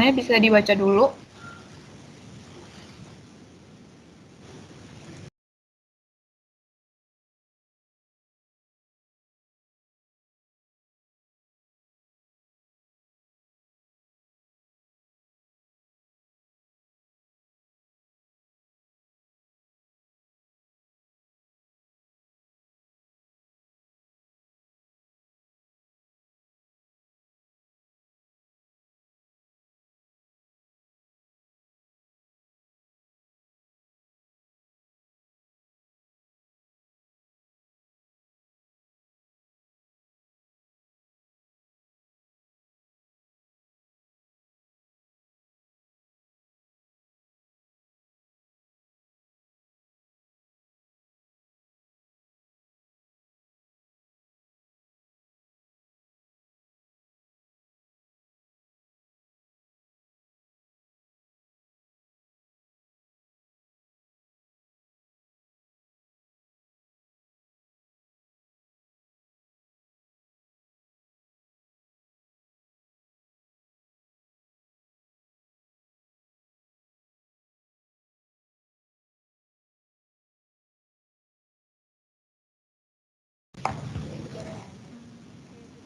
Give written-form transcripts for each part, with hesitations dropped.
Judulnya bisa dibaca dulu.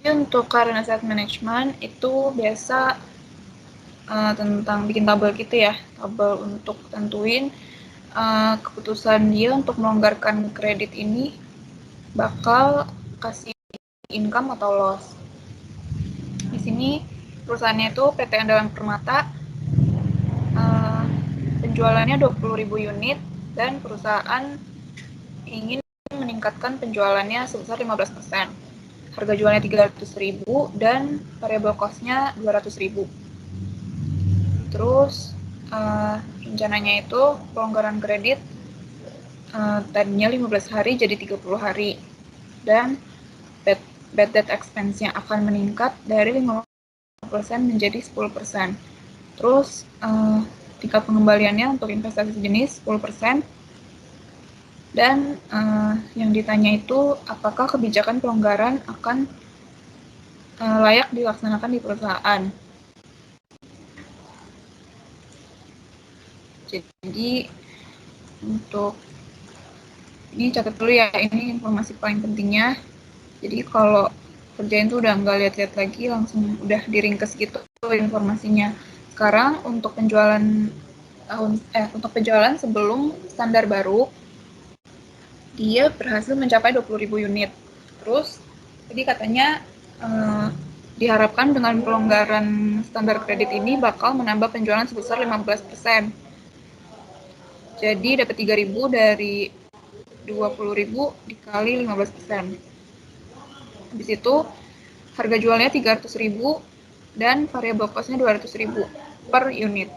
Jadi untuk current asset management itu biasa tentang bikin tabel gitu ya, tabel untuk tentuin keputusan dia untuk melonggarkan kredit ini bakal kasih income atau loss. Di sini perusahaannya itu PT Andalan Permata, penjualannya 20.000 unit dan perusahaan ingin meningkatkan penjualannya sebesar 15%. Harga jualnya 300.000 dan variable cost-nya 200.000. Terus rencananya itu pelonggaran kredit tadinya 15 hari jadi 30 hari dan bad debt expense-nya akan meningkat dari 5% menjadi 10%. Terus tingkat pengembaliannya untuk investasi sejenis 10%. Dan yang ditanya itu apakah kebijakan pelonggaran akan layak dilaksanakan di perusahaan. Jadi untuk ini catat dulu ya, ini informasi paling pentingnya. Jadi kalau kerjain tuh udah nggak lihat-lihat lagi, langsung udah diringkes gitu informasinya. Sekarang untuk penjualan sebelum standar baru, dia berhasil mencapai 20.000 unit. Terus jadi katanya diharapkan dengan pelonggaran standar kredit ini bakal menambah penjualan sebesar 15%. Jadi dapat 3.000 dari 20.000 dikali 15%. Habis itu harga jualnya 300.000 dan variable cost-nya 200.000 per unit.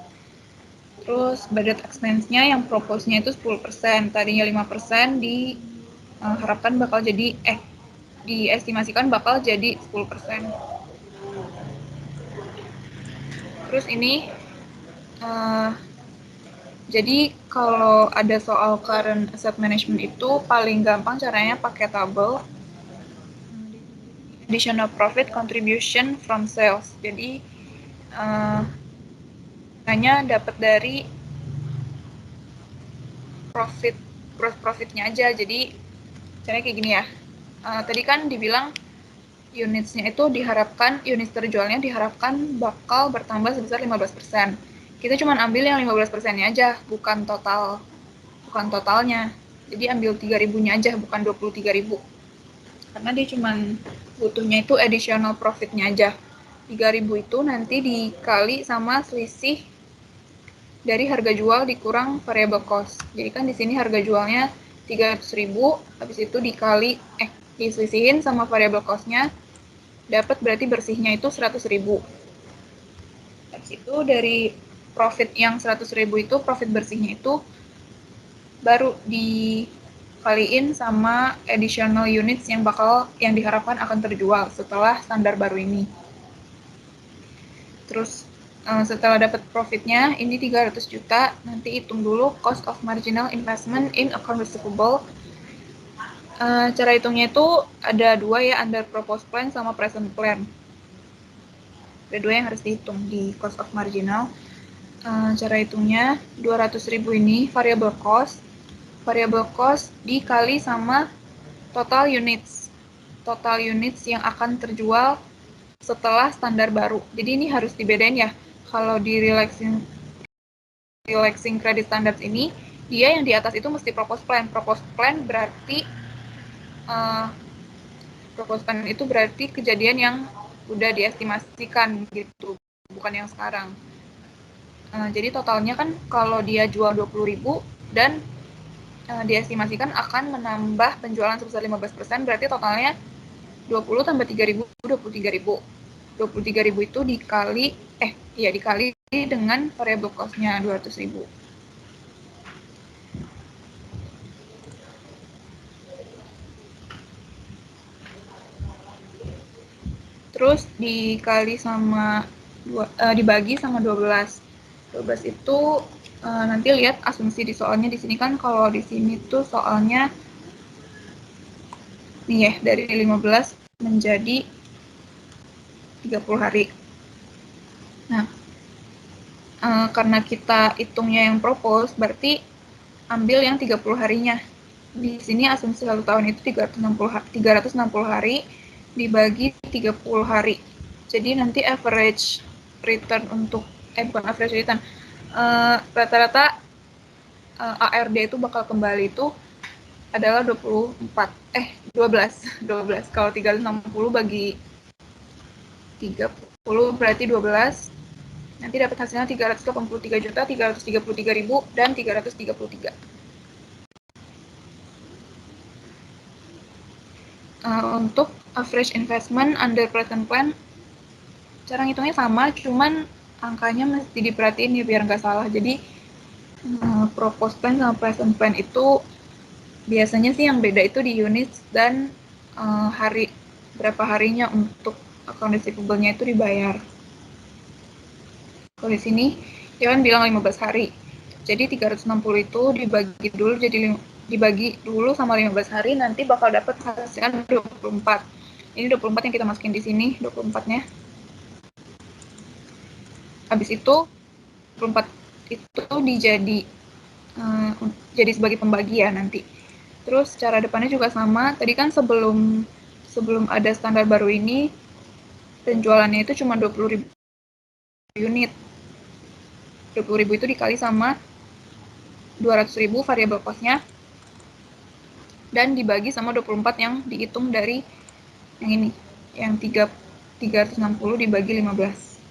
Terus budget expense-nya yang propose-nya itu 10%, tadinya 5% diharapkan bakal jadi diestimasikan bakal jadi 10%. Terus ini jadi kalau ada soal current asset management itu paling gampang caranya pakai tabel additional profit contribution from sales. Jadi hanya dapat dari gross profitnya aja. Jadi caranya kayak gini ya. Tadi kan dibilang unitsnya itu diharapkan, unit terjualnya diharapkan bakal bertambah sebesar 15%. Kita cuma ambil yang 15%-nya aja, bukan totalnya. Jadi ambil 3.000-nya aja, bukan 23.000. Karena dia cuma butuhnya itu additional profit-nya aja. 3.000 itu nanti dikali sama selisih dari harga jual dikurang variable cost. Jadi kan di sini harga jualnya 300.000, habis itu diselisihin sama variable cost-nya, dapat berarti bersihnya itu 100.000. Habis itu dari profit yang 100.000 itu, profit bersihnya itu baru dikaliin sama additional units yang diharapkan akan terjual setelah standar baru ini. Terus setelah dapat profitnya ini 300 juta, nanti hitung dulu cost of marginal investment in account receivable. Cara hitungnya itu ada dua ya, under proposed plan sama present plan. Ada dua yang harus dihitung di cost of marginal. Cara hitungnya 200.000 ini variable cost dikali sama total units yang akan terjual setelah standar baru. Jadi ini harus dibedain ya. Kalau di relaxing credit standards ini, dia yang di atas itu mesti propose plan. Propose plan berarti itu berarti kejadian yang udah diestimasikan gitu, bukan yang sekarang. Jadi totalnya kan kalau dia jual 20.000 dan diestimasikan akan menambah penjualan sebesar 15%, berarti totalnya 20 tambah 3.000, 23.000. 23.000 itu dikali dengan variable cost-nya 200.000. Terus dibagi sama 12. 12 itu nanti lihat asumsi di soalnya. Di sini kan kalau di sini tuh soalnya nih ya, dari 15 menjadi 30 hari. Nah, karena kita hitungnya yang propose, berarti ambil yang 30 harinya. Di sini asumsi 1 tahun itu 360 hari dibagi 30 hari. Jadi nanti average return untuk bukan average return, rata-rata ARD itu bakal kembali itu adalah 12. Kalau 360 bagi 30 berarti 12. Nanti dapat hasilnya 383 juta, 333 ribu, dan 333. Untuk average investment under present plan, cara ngitungnya sama, cuman angkanya mesti diperhatiin ya biar nggak salah. Jadi propose plan sama present plan itu biasanya sih yang beda itu di units dan berapa harinya untuk account receivable-nya itu dibayar. Kalau di sini dia kan bilang 15 hari. Jadi 360 itu dibagi dulu sama 15 hari, nanti bakal dapat hasilnya 24. Ini 24 yang kita masukin di sini, 24-nya. Habis itu 24 itu jadi sebagai pembagi ya nanti. Terus cara depannya juga sama. Tadi kan sebelum ada standar baru ini, penjualannya itu cuma 20.000 unit. 20.000 itu dikali sama 200.000 variable cost-nya dan dibagi sama 24 yang dihitung dari yang ini, yang 360 dibagi 15.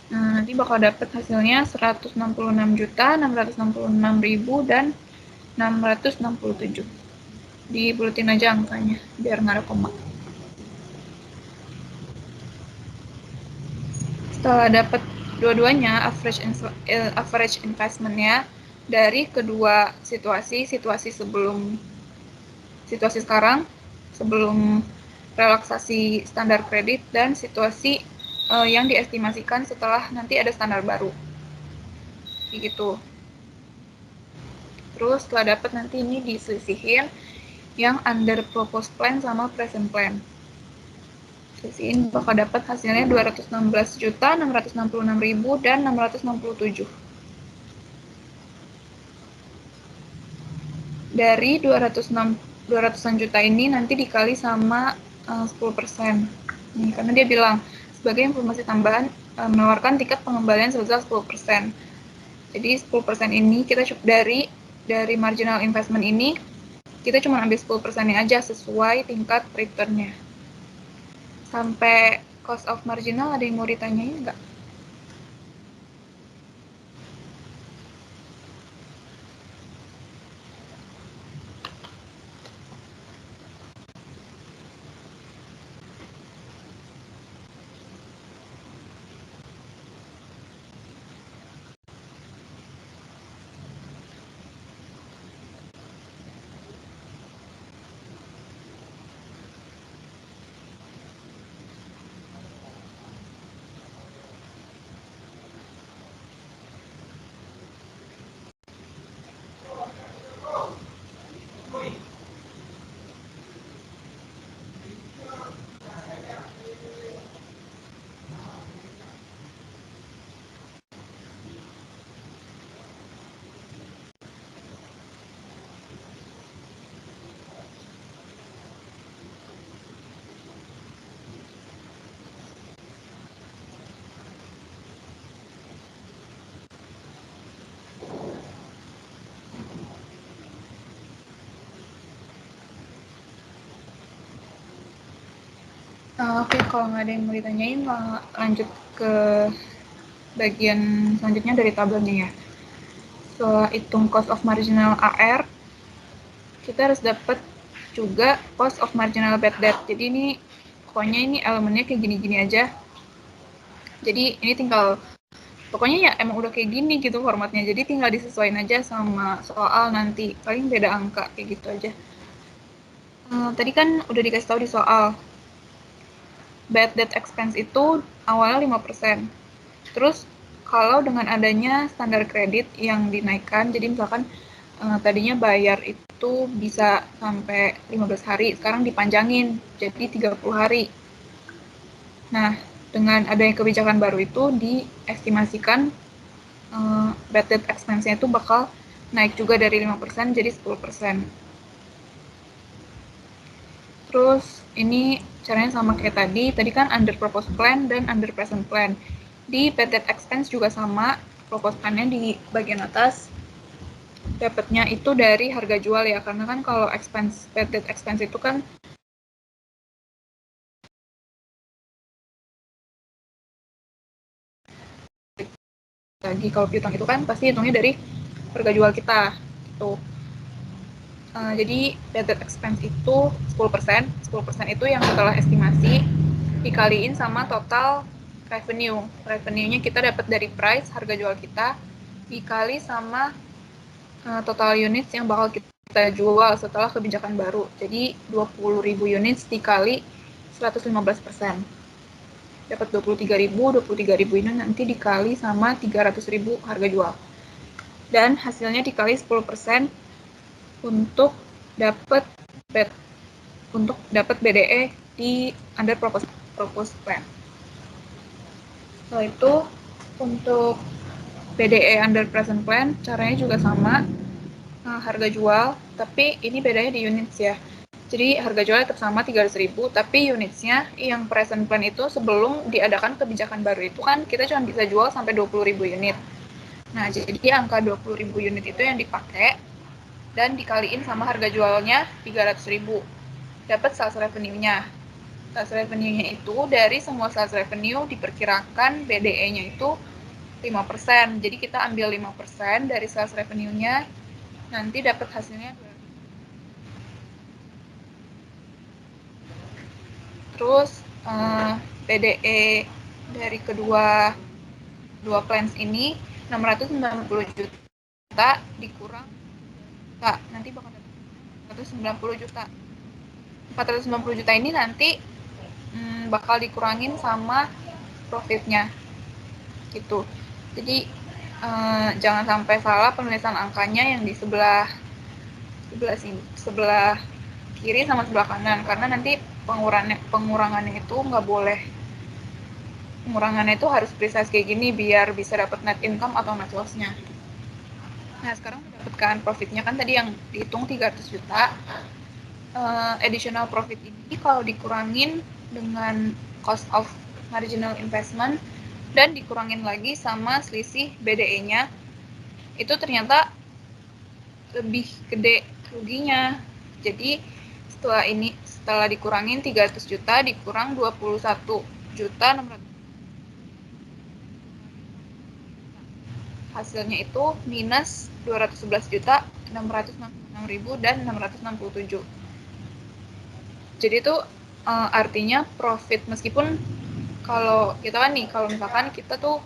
Nah, nanti bakal dapat hasilnya 166.666.000 dan 667. Dibulutin aja angkanya biar nggak ada koma. Setelah dapat dua-duanya average investment-nya dari kedua situasi sekarang sebelum relaksasi standar kredit dan situasi yang diestimasikan setelah nanti ada standar baru. Gitu. Terus setelah dapat nanti ini diselisihin yang under proposed plan sama present plan. Selisihin bakal dapat hasilnya 216.666.000 dan 667. Dari 200-an juta ini nanti dikali sama 10%. Nih, karena dia bilang sebagai informasi tambahan menawarkan tiket pengembalian sebesar 10%. Jadi 10% ini kita dari marginal investment ini kita cuma ambil 10%-nya aja sesuai tingkat return-nya. Sampai cost of marginal ada yang mau ditanyain nggak? Oke, kalau nggak ada yang mau ditanyain, lanjut ke bagian selanjutnya dari tabelnya ya. Setelah hitung cost of marginal AR, kita harus dapat juga cost of marginal bad debt. Jadi ini pokoknya ini elemennya kayak gini-gini aja. Jadi ini tinggal pokoknya ya emang udah kayak gini gitu formatnya. Jadi tinggal disesuaikan aja sama soal nanti. Paling beda angka kayak gitu aja. Tadi kan udah dikasih tahu di soal. Bad debt expense itu awalnya 5%. Terus kalau dengan adanya standar kredit yang dinaikkan, jadi misalkan tadinya bayar itu bisa sampai 15 hari, sekarang dipanjangin jadi 30 hari. Nah, dengan adanya kebijakan baru itu diestimasikan bad debt expense-nya itu bakal naik juga dari 5% jadi 10%. Terus ini caranya sama kayak tadi kan under proposed plan dan under present plan. Di bad debt expense juga sama, proposed plan-nya di bagian atas, dapatnya itu dari harga jual ya, karena kan kalau expense bad debt expense itu kan lagi kalau piutang itu kan pasti hitungnya dari harga jual kita gitu. Jadi bad debt expense itu 10%, 10% itu yang setelah estimasi dikaliin sama total revenue. Revenue-nya kita dapat dari price, harga jual kita, dikali sama total units yang bakal kita jual setelah kebijakan baru. Jadi 20.000 units dikali 115%. Dapat 23.000 ini nanti dikali sama 300.000 harga jual. Dan hasilnya dikali 10% untuk dapat BDE di under proposed plan. Setelah itu untuk BDE under present plan caranya juga sama, harga jual, tapi ini bedanya di units ya. Jadi harga jual tetap sama 300.000, tapi unitsnya yang present plan itu sebelum diadakan kebijakan baru itu kan kita cuma bisa jual sampai 20.000 unit. Nah, jadi angka 20.000 unit itu yang dipakai dan dikaliin sama harga jualnya 300.000. Dapat sales revenue-nya. Sales revenue-nya itu dari semua sales revenue diperkirakan BDE-nya itu 5%. Jadi kita ambil 5% dari sales revenue-nya, nanti dapat hasilnya. Terus PDE dari kedua plans ini 690 juta dikurang nanti bakal 490 juta. 490 juta ini nanti bakal dikurangin sama profitnya gitu. Jadi jangan sampai salah penulisan angkanya yang di sebelah kiri sama sebelah kanan, karena nanti pengurangannya itu nggak boleh, pengurangannya itu harus precise kayak gini biar bisa dapat net income atau net loss-nya. Nah, sekarang mendapatkan profitnya kan tadi yang dihitung 300 juta. Additional profit ini kalau dikurangin dengan cost of marginal investment dan dikurangin lagi sama selisih BDE-nya, itu ternyata lebih gede ruginya. Jadi setelah dikurangin 300 juta dikurang 21 juta 600, hasilnya itu minus 211 juta 666.000 dan 667. Jadi itu artinya profit, meskipun kalau kita kan nih, kalau misalkan kita tuh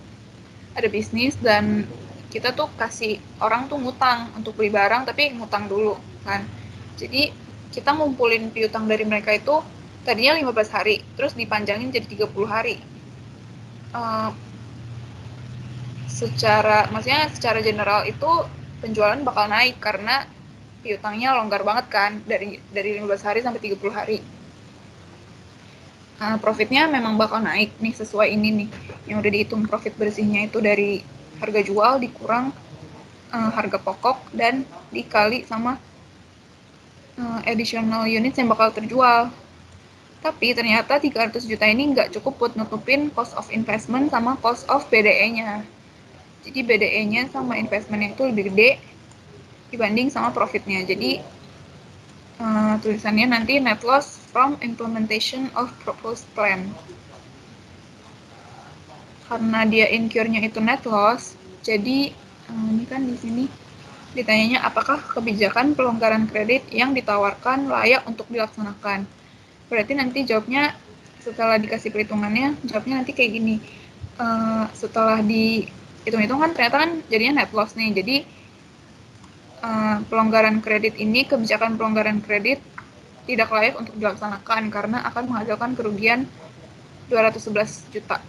ada bisnis dan kita tuh kasih orang tuh ngutang untuk beli barang, tapi ngutang dulu kan. Jadi kita ngumpulin piutang dari mereka itu tadinya 15 hari, terus dipanjangin jadi 30 hari. Maksudnya secara general itu penjualan bakal naik karena piutangnya longgar banget kan, dari 15 hari sampai 30 hari. Profitnya memang bakal naik nih sesuai ini nih yang udah dihitung profit bersihnya itu dari harga jual dikurang harga pokok dan dikali sama additional units yang bakal terjual. Tapi ternyata 300 juta ini nggak cukup buat nutupin cost of investment sama cost of BDE-nya. Jadi BDE-nya sama investment itu lebih gede dibanding sama profitnya. Jadi tulisannya nanti net loss from implementation of proposed plan. Karena dia incurnya itu net loss, jadi ini kan di sini ditanyanya apakah kebijakan pelonggaran kredit yang ditawarkan layak untuk dilaksanakan. Berarti nanti jawabnya setelah dikasih perhitungannya, jawabnya nanti kayak gini. Setelah dihitung-hitung kan ternyata kan jadinya net loss nih. Jadi pelonggaran kredit ini, kebijakan pelonggaran kredit tidak layak untuk dilaksanakan karena akan menghasilkan kerugian 211 juta.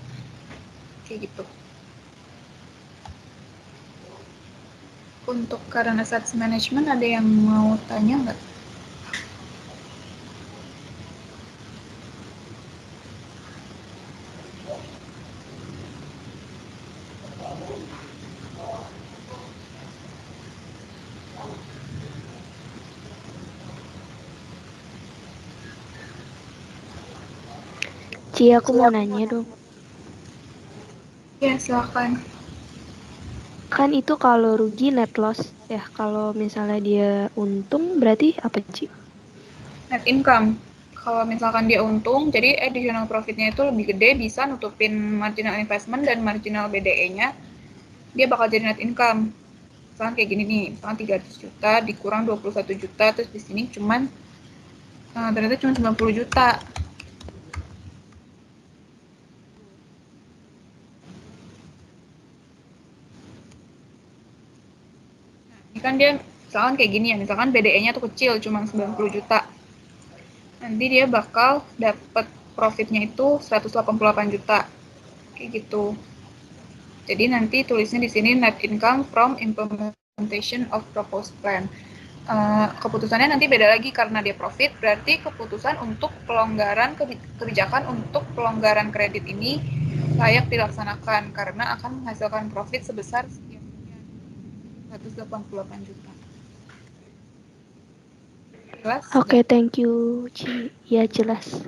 Kayak gitu. Untuk current assets management ada yang mau tanya nggak? Ci, aku mau nanya dong. Ya, silakan. Kan itu kalau rugi net loss ya. Kalau misalnya dia untung berarti apa, Ci? Net income. Kalau misalkan dia untung, jadi additional profit-nya itu lebih gede, bisa nutupin marginal investment dan marginal BDE-nya, dia bakal jadi net income. Misalkan kayak gini nih, misalkan 300 juta dikurang 21 juta, terus di sini cuman ternyata cuma 90 juta. Ini kan dia misalkan kayak gini ya, misalkan BDE-nya tuh kecil, cuma 90 juta. Nanti dia bakal dapat profitnya itu 188 juta. Kayak gitu. Jadi nanti tulisnya di sini net income from implementation of proposed plan. Keputusannya nanti beda lagi karena dia profit, berarti keputusan untuk pelonggaran kebijakan untuk pelonggaran kredit ini layak dilaksanakan karena akan menghasilkan profit sebesar sekian 188 juta. Jelas? Oke, thank you, Ci. Ya, jelas.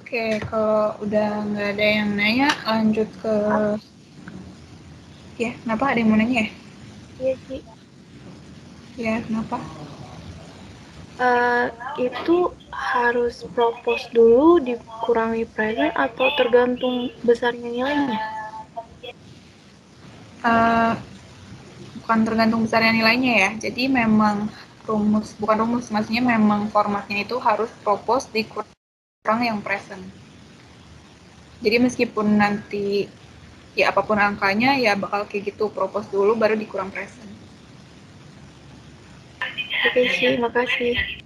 Oke, kalau udah nggak ada yang nanya, lanjut ke... Ya, kenapa ada yang mau nanya ya? Iya, Ci. Ya, kenapa? Itu harus propose dulu dikurangi present atau tergantung besarnya nilainya? Bukan tergantung besarnya nilainya ya. Jadi memang bukan rumus, maksudnya memang formatnya itu harus propose dikurang yang present. Jadi meskipun nanti ya apapun angkanya ya bakal kayak gitu, propose dulu baru dikurang present. Oke, Ci, makasih.